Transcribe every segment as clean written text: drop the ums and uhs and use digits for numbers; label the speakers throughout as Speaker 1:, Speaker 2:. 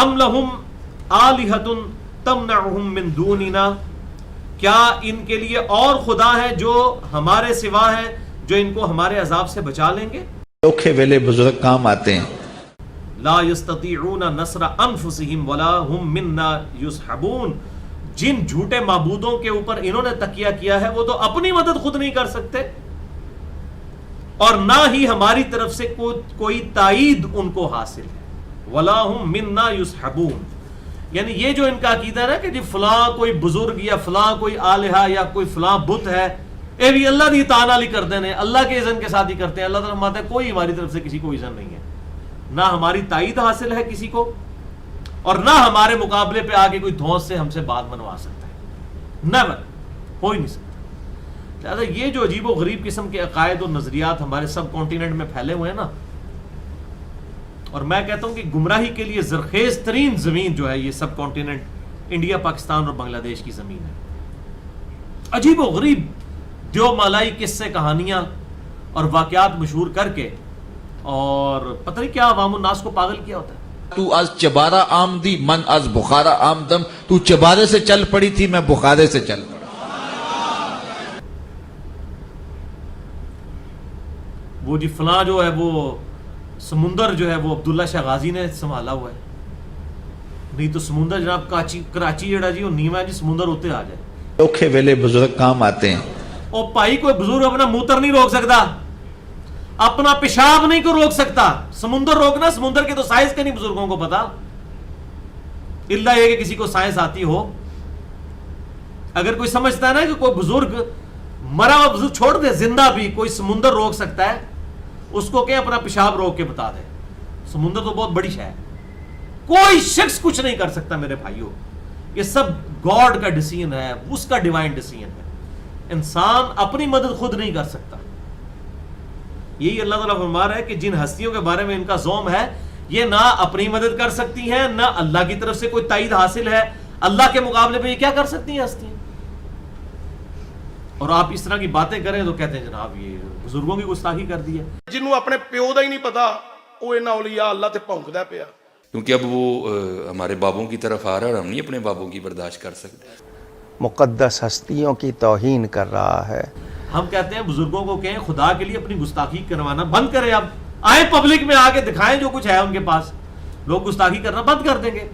Speaker 1: ام لہم آلہۃ تمنعہم من دوننا، کیا ان کے لیے اور خدا ہے جو ہمارے سوا ہے، جو ان کو ہمارے عذاب سے بچا لیں گے؟
Speaker 2: اوکھے ویلے بزرگ کام آتے ہیں.
Speaker 1: لا یستطیعون نصر انفسہم ولا ہم منا یصحبون، جن جھوٹے معبودوں کے اوپر انہوں نے تکیہ کیا ہے وہ تو اپنی مدد خود نہیں کر سکتے، اور نہ ہی ہماری طرف سے کوئی تائید ان کو حاصل ہے. ولا ہم منا یصحبون، یعنی یہ جو ان کا عقیدہ ہے نا کہ جی فلاں کوئی بزرگ یا فلاں کوئی آلہہ یا کوئی فلاں بت ہے، اے بھی اللہ دی اطاعت والی کرتے ہیں، اللہ کے اذن کے ساتھ ہی کرتے ہیں. اللہ تعالیٰ فرماتا ہے کوئی ہماری طرف سے کسی کو اذن نہیں ہے، نہ ہماری تائید حاصل ہے کسی کو، اور نہ ہمارے مقابلے پہ آگے کوئی دھونس سے ہم سے بات منوا سکتا ہے. نیور، ہو ہی نہیں سکتا. لہٰذا یہ جو عجیب و غریب قسم کے عقائد اور نظریات ہمارے سب کانٹیننٹ میں پھیلے ہوئے ہیں نا، اور میں کہتا ہوں کہ گمراہی کے لیے زرخیز ترین زمین جو ہے یہ سب کانٹیننٹ انڈیا، پاکستان اور بنگلہ دیش کی زمین ہے. عجیب و غریب دیو مالائی قصے، کہانیاں اور واقعات مشہور کر کے، اور پتہ نہیں کیا عوام الناس کو پاگل کیا ہوتا ہے.
Speaker 2: تو از چبارہ آمدی من از بخارا آمدم، تو چبارے سے چل پڑی تھی میں بخارے سے چل پڑا.
Speaker 1: وہ جی فلاں جو ہے وہ سمندر جو ہے وہ عبداللہ شاہ غازی نے سنبھالا ہوا ہے، نہیں تو سمندر جناب کراچی جڑا جی وہ نیما ہے جی، سمندر ہوتے آ جائے.
Speaker 2: اوکھے ویلے بزرگ کام آتے ہیں.
Speaker 1: اور بھائی کوئی بزرگ اپنا موتر نہیں روک سکتا، اپنا پیشاب نہیں کو روک سکتا. سمندر روکنا، سمندر کے تو سائنس کا نہیں بزرگوں کو پتا، اللہ یہ کہ کسی کو سائنس آتی ہو. اگر کوئی سمجھتا ہے نا کہ کوئی بزرگ مرا ہوا بزرگ چھوڑ دے، زندہ بھی کوئی سمندر روک سکتا ہے، اس کو کہ اپنا پیشاب روک کے بتا دے. سمندر تو بہت بڑی شے ہے، کوئی شخص کچھ نہیں کر سکتا میرے بھائیوں. یہ سب گاڈ کا ڈیسیژن ہے، اس کا ڈیوائن ڈیسیژن ہے. انسان اپنی مدد خود نہیں کر سکتا. یہی اللہ تعالیٰ فرما رہا ہے کہ جن ہستیوں کے بارے میں ان کا زوم ہے، یہ نہ اپنی مدد کر سکتی ہیں، نہ اللہ کی طرف سے کوئی تائید حاصل ہے. اللہ کے مقابلے پہ یہ کیا کر سکتی ہیں ہستیاں؟ اور آپ اس طرح کی باتیں کریں تو کہتے ہیں جناب یہ بزرگوں کی گستاخی کر دی ہے.
Speaker 3: جنہوں اپنے پیو دا ہی نہیں پتا وہ انہاں اولیاء اللہ تے بھونکدا پیا،
Speaker 4: کیونکہ اب وہ ہمارے بابوں کی طرف آ رہا ہے اور ہم نہیں اپنے بابوں کی برداشت کر سکتے.
Speaker 5: مقدس ہستیوں کی توہین کر رہا ہے.
Speaker 1: ہم کہتے ہیں بزرگوں کو کہیں خدا کے لیے اپنی گستاخی کروانا بند کریں. اب آئے پبلک میں آ کے دکھائیں جو کچھ ہے ان کے پاس. لوگ گستاخی کرنا بند کر دیں گے.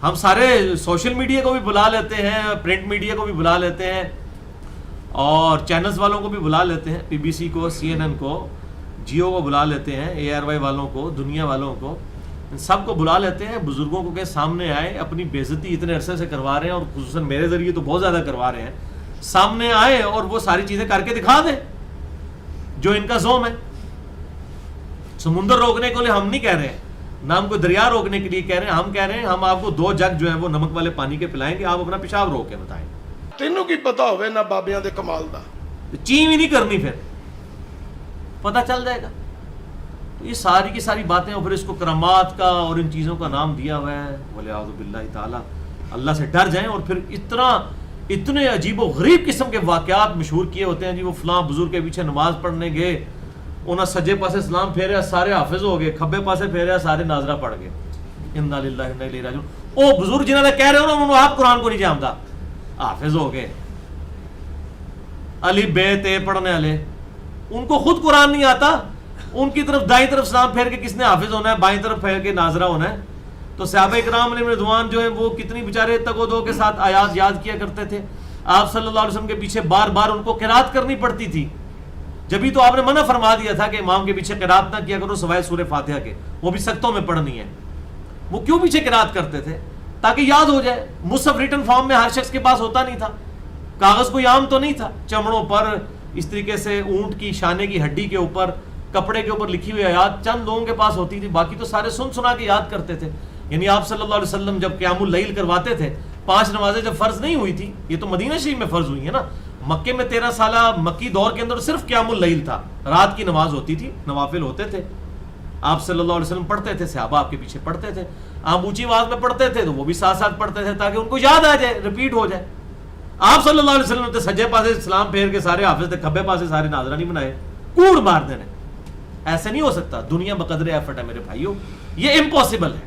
Speaker 1: ہم سارے سوشل میڈیا کو بھی بلا لیتے ہیں، پرنٹ میڈیا کو بھی بلا لیتے ہیں، اور چینلز والوں کو بھی بلا لیتے ہیں، پی بی سی کو، سی این این کو، جیو کو بلا لیتے ہیں، اے آر وائی والوں کو، دنیا والوں کو، ان سب کو بلا لیتے ہیں. بزرگوں کو کہ سامنے آئے، اپنی بےعزتی اتنے عرصے سے کروا رہے ہیں، اور خصوصاً میرے ذریعے تو بہت زیادہ کروا رہے ہیں. سامنے آئے اور وہ ساری چیزیں کر کے دکھا دیں جو ان کا زوم ہے. سمندر روکنے کے لیے ہم نہیں کہہ رہے ہیں، نہ ہم کو دریا روکنے کے لیے کہہ رہے ہیں. ہم کہہ رہے ہیں ہم آپ کو 2 جگ جو ہے وہ نمک والے پانی کے پلائیں گے، آپ اپنا پیشاب روک کے بتائیں.
Speaker 3: تینوں کی پتا ہوئے نہ بابیاں دے کمال دا،
Speaker 1: چین ہی نہیں کرنی، پھر پتہ چل جائے گا. یہ ساری کی ساری باتیں، اور پھر اس کو کرامات کا اور ان چیزوں کا نام دیا ہوا ہے. وَلِعَوْذُ بِاللَّهِ تعالیٰ. اللہ سے ڈر جائیں. اور پھر اتنے عجیب و غریب قسم کے واقعات مشہور کیے ہوتے ہیں جی وہ فلاں بزرگ کے پیچھے نماز پڑھنے گئے، انہاں سجے پاسے سلام پھیریا سارے حافظ ہو گئے، کھبے پاسے پھیریا سارے ناظرہ پڑھ گئے. اِنَّا لِلَّهِ وَإِنَّا إِلَيْهِ رَاجِعُونَ. او بزرگ جنہاں نے کہہ رہے ہو نا انہوں آپ قرآن کو نہیں جانتا، حافظ ہو گئے، علی بے تے پڑھنے والے، ان کو خود قرآن نہیں آتا. ان کی طرف دائیں طرف سلام پھیر کے کس نے حافظ ہونا ہے، بائیں طرف پھیر کے ناظرہ ہونا ہے. تو صحابہ اکرام علیہ رضوان جو ہیں وہ کتنی بیچارے تگ و دو کے ساتھ آیات یاد کیا کرتے تھے. آپ صلی اللہ علیہ وسلم کے پیچھے بار بار ان کو قرات کرنی پڑتی تھی. جبھی تو آپ نے منع فرما دیا تھا کہ امام کے پیچھے قرات نہ کیا کرو سوائے سورہ فاتحہ کے، وہ بھی سختوں میں پڑھنی ہے. وہ کیوں پیچھے قرات کرتے تھے؟ تاکہ یاد ہو جائے. مصحف ریٹن فارم میں ہر شخص کے پاس ہوتا نہیں تھا، کاغذ کوئی عام تو نہیں تھا. چمڑوں پر اس طریقے سے اونٹ کی شانے کی ہڈی کے اوپر، کپڑے کے اوپر لکھی ہوئی آیات چند لوگوں کے پاس ہوتی تھی، باقی تو سارے سن سنا کے یاد کرتے تھے. یعنی آپ صلی اللہ علیہ وسلم جب قیام اللیل کرواتے تھے، 5 نمازیں جب فرض نہیں ہوئی تھی، یہ تو مدینہ شریف میں فرض ہوئی ہیں نا. مکے میں 13 سالہ مکی دور کے اندر صرف قیام اللیل تھا، رات کی نماز ہوتی تھی، نوافل ہوتے تھے. آپ صلی اللہ علیہ وسلم پڑھتے تھے، صحابہ آپ کے پیچھے پڑھتے تھے. آپ اونچی آواز میں پڑھتے تھے تو وہ بھی ساتھ ساتھ پڑھتے تھے تاکہ ان کو یاد آ جائے، ریپیٹ ہو جائے. آپ صلی اللہ علیہ وسلم نے سجے پاسے اسلام پھیر کے سارے حافظ تھے، کھبے پاسے سارے ناظرہ نہیں بنائے، کوڑ مار دینے. ایسے نہیں ہو سکتا. دنیا بقدر ایفرٹ ہے میرے بھائیوں، یہ امپاسبل ہے.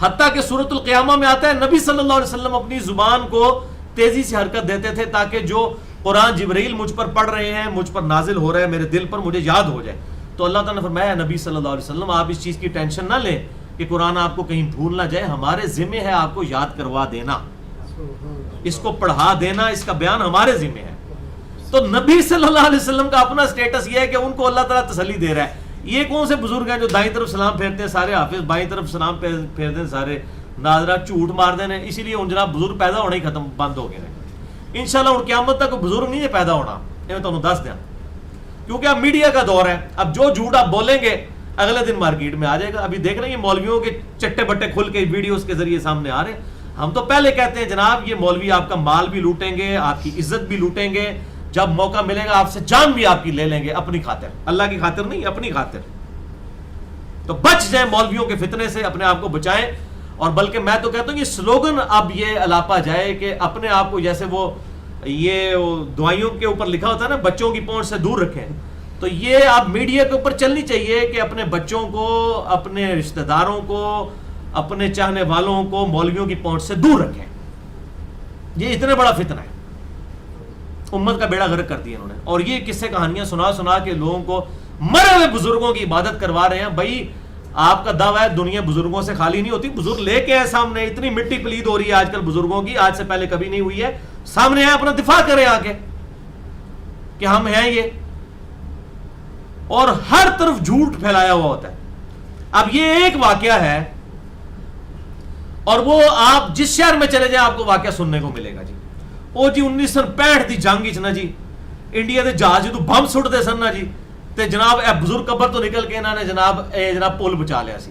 Speaker 1: حتیٰ کہ سورۃ القیامہ میں آتا ہے نبی صلی اللہ علیہ وسلم اپنی زبان کو تیزی سے حرکت دیتے تھے تاکہ جو قرآن جبرائیل مجھ پر پڑھ رہے ہیں، مجھ پر نازل ہو رہا ہے، میرے دل پر مجھے یاد ہو جائے. تو اللہ تعالیٰ نے فرمایا نبی صلی اللہ علیہ وسلم آپ اس چیز کی ٹینشن نہ لیں کہ قرآن آپ کو کہیں بھول نہ جائے، ہمارے ذمہ ہے آپ کو یاد کروا دینا، اس کو پڑھا دینا، اس کا بیان ہمارے ذمہ ہے. تو نبی صلی اللہ علیہ وسلم کا اپنا سٹیٹس یہ ہے کہ ان کو اللہ تعالیٰ تسلی دے رہا ہے. یہ کون سے بزرگ ہیں جو دائیں طرف سلام پھیرتے ہیں سارے حافظ، بائیں طرف سلام پھیرتے ہیں سارے ناظرہ، جھوٹ مار دینے. اسی لیے ان جناب بزرگ پیدا ہونا ہی ختم بند ہو گئے ہیں. انشاءاللہ ان قیامت تک بزرگ نہیں ہے پیدا ہونا، یہ میں تمہیں دس دیا، کیونکہ اب میڈیا کا دور ہے. اب جو جھوٹ آپ بولیں گے اگلے دن مارکیٹ میں آ جائے گا. ابھی دیکھ رہے ہیں مولویوں کے چٹے بٹے کھل کے ویڈیوز کے ذریعے سامنے آ رہے ہیں. ہم تو پہلے کہتے ہیں جناب یہ مولوی آپ کا مال بھی لوٹیں گے، آپ کی عزت بھی لوٹیں گے، جب موقع ملے گا آپ سے جان بھی آپ کی لے لیں گے، اپنی خاطر، اللہ کی خاطر نہیں، اپنی خاطر. تو بچ جائیں مولویوں کے فتنے سے، اپنے آپ کو بچائیں. اور بلکہ میں تو کہتا ہوں یہ سلوگن اب یہ الاپا جائے کہ اپنے آپ کو جیسے وہ یہ دعائیوں کے اوپر لکھا ہوتا ہے نا بچوں کی پہنچ سے دور رکھیں، تو یہ آپ میڈیا کے اوپر چلنی چاہیے کہ اپنے بچوں کو، اپنے رشتہ داروں کو، اپنے چاہنے والوں کو مولویوں کی پہنچ سے دور رکھیں. یہ اتنا بڑا فتنہ ہے، امت کا بیڑا غرق کر دیا انہوں نے. اور یہ قصے کہانیاں سنا سنا کے لوگوں کو مرے ہوئے بزرگوں کی عبادت کروا رہے ہیں. بھائی آپ کا دعویٰ ہے دنیا بزرگوں سے خالی نہیں ہوتی، بزرگ لے کے ہے سامنے. اتنی مٹی پلید ہو رہی ہے آج کل بزرگوں کی، آج سے پہلے کبھی نہیں ہوئی ہے. سامنے ہے، اپنا دفاع کریں آ کے کہ ہم ہیں یہ. اور ہر طرف جھوٹ پھیلایا ہوا ہوتا ہے. اب یہ ایک واقعہ ہے اور وہ آپ جس شہر میں چلے جائیں آپ کو واقعہ سننے کو ملے گا. جی وہ جی 1965 دی جنگ چ نا جی انڈیا دے جہاز تو بم سٹ دے سن نا جی، تے جناب اے بزرگ قبر تو نکل کے انہوں نے جناب پل بچا لیا سی.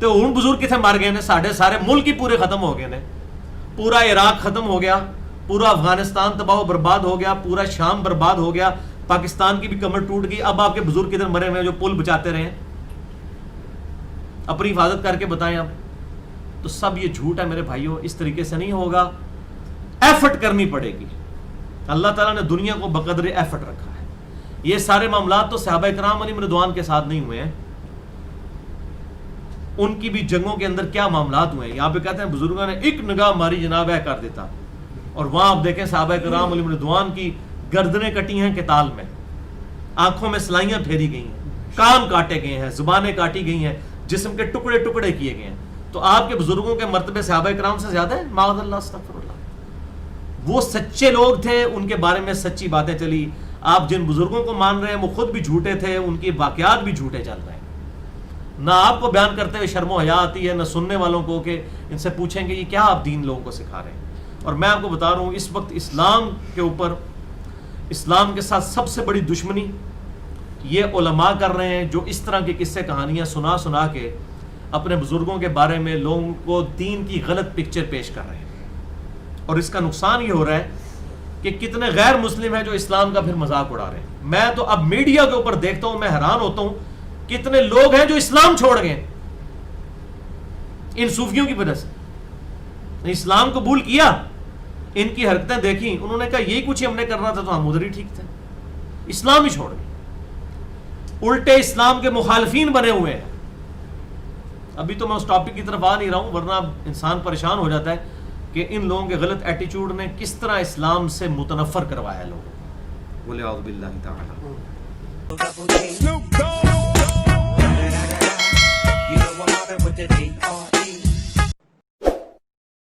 Speaker 1: تو ہن بزرگ کتنے مر گئے نے، ساڈے سارے ملک ہی پورے ختم ہو گئے نے. پورا عراق ختم ہو گیا، پورا افغانستان تباہ و برباد ہو گیا، پورا شام برباد ہو گیا، پاکستان کی بھی کمر ٹوٹ گئی. اب آپ کے بزرگ کدھر مرے ہوئے جو پل بچاتے رہے ہیں؟ اپنی حفاظت کر کے بتائیں آپ. تو سب یہ جھوٹ ہے میرے بھائیوں، اس طریقے سے نہیں ہوگا. ایفرٹ کرنی پڑے گی. اللہ تعالیٰ نے دنیا کو بقدر ایفرٹ رکھا ہے. یہ سارے معاملات تو صحابہ کرام علیہم رضوان کے ساتھ نہیں ہوئے ہیں. ان کی بھی جنگوں کے اندر کیا معاملات ہوئے ہیں. یہاں پہ کہتے ہیں بزرگوں نے ایک نگاہ ماری جناب ہے کر دیتا، اور وہاں آپ دیکھیں صحابہ کرام علیہم رضوان کی گردنیں کٹی ہیں قتال میں، آنکھوں میں سلائیاں پھیری گئی ہیں، کان کاٹے گئے ہیں، زبانیں کاٹی گئی ہیں، جسم کے ٹکڑے ٹکڑے کیے گئے ہیں. تو آپ کے بزرگوں کے مرتبے صحابہ کرام سے زیادہ ہے؟ معاذ اللہ، استغفر اللہ. وہ سچے لوگ تھے، ان کے بارے میں سچی باتیں چلی. آپ جن بزرگوں کو مان رہے ہیں وہ خود بھی جھوٹے تھے، ان کے واقعات بھی جھوٹے چل رہے ہیں. نہ آپ کو بیان کرتے ہوئے شرم و حیا آتی ہے، نہ سننے والوں کو کہ ان سے پوچھیں کہ یہ کیا آپ دین لوگوں کو سکھا رہے ہیں. اور میں آپ کو بتا رہا ہوں اس وقت اسلام کے اوپر، اسلام کے ساتھ سب سے بڑی دشمنی یہ علماء کر رہے ہیں جو اس طرح کی قصے کہانیاں سنا سنا کے اپنے بزرگوں کے بارے میں لوگوں کو دین کی غلط پکچر پیش کر رہے ہیں. اور اس کا نقصان یہ ہو رہا ہے کہ کتنے غیر مسلم ہیں جو اسلام کا پھر مذاق اڑا رہے ہیں. میں تو اب میڈیا کے اوپر دیکھتا ہوں، میں حیران ہوتا ہوں کتنے لوگ ہیں جو اسلام چھوڑ گئے ان صوفیوں کی وجہ سے. اسلام قبول کیا، ان کی حرکتیں دیکھی، انہوں نے کہا یہی کچھ ہم نے کرنا تھا تو ہم ادھر ہی ٹھیک تھے. اسلام ہی چھوڑ گئے، الٹے اسلام کے مخالفین بنے ہوئے ہیں. ابھی تو میں اس ٹاپک کی طرف آ نہیں رہا ہوں، ورنہ انسان پریشان ہو جاتا ہے کہ ان لوگوں کے غلط ایٹیچیوڈ نے کس طرح اسلام سے متنفر کروایا لوگوں کو. بولے اعوذ باللہ تعالی.